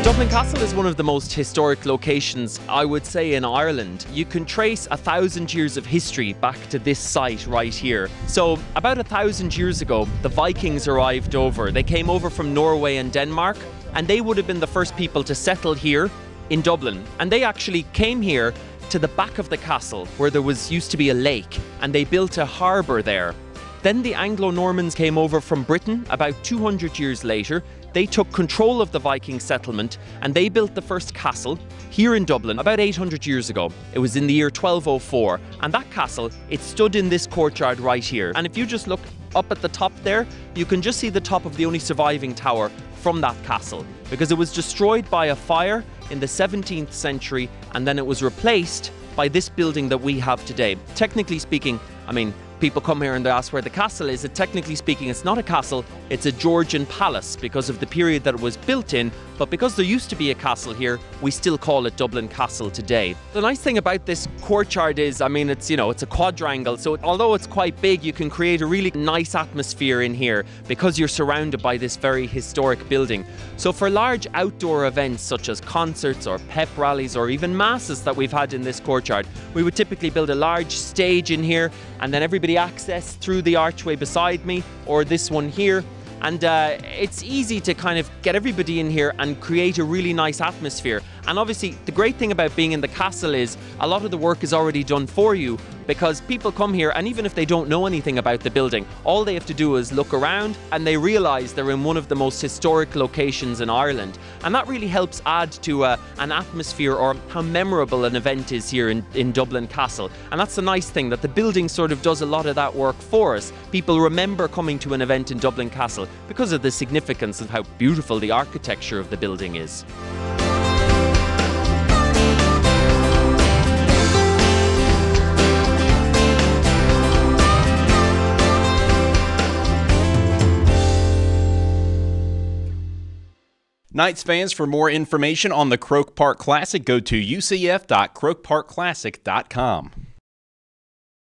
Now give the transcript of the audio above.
Dublin Castle is one of the most historic locations, I would say, in Ireland. You can trace 1,000 years of history back to this site right here. So about 1,000 years ago, the Vikings arrived over. They came over from Norway and Denmark, and they would have been the first people to settle here in Dublin. And they actually came here to the back of the castle, where there used to be a lake, and they built a harbour there. Then the Anglo-Normans came over from Britain about 200 years later. They took control of the Viking settlement and they built the first castle here in Dublin about 800 years ago. It was in the year 1204, and that castle, it stood in this courtyard right here. And if you just look up at the top there, you can just see the top of the only surviving tower from that castle, because it was destroyed by a fire in the 17th century, and then it was replaced by this building that we have today. Technically speaking, I mean, people come here and they ask where the castle is. Technically speaking, it's not a castle, it's a Georgian palace because of the period that it was built in. But because there used to be a castle here, we still call it Dublin Castle today. The nice thing about this courtyard is, I mean, it's a quadrangle. So although it's quite big, you can create a really nice atmosphere in here because you're surrounded by this very historic building. So for large outdoor events such as concerts or pep rallies or even masses that we've had in this courtyard, we would typically build a large stage in here, and then everybody access through the archway beside me or this one here. And it's easy to kind of get everybody in here and create a really nice atmosphere. And obviously the great thing about being in the castle is a lot of the work is already done for you, because people come here and even if they don't know anything about the building, all they have to do is look around and they realise they're in one of the most historic locations in Ireland. And that really helps add to an atmosphere or how memorable an event is here in Dublin Castle. And that's the nice thing, that the building sort of does a lot of that work for us. People remember coming to an event in Dublin Castle because of the significance of how beautiful the architecture of the building is. Knights fans, for more information on the Croke Park Classic, go to ucf.crokeparkclassic.com.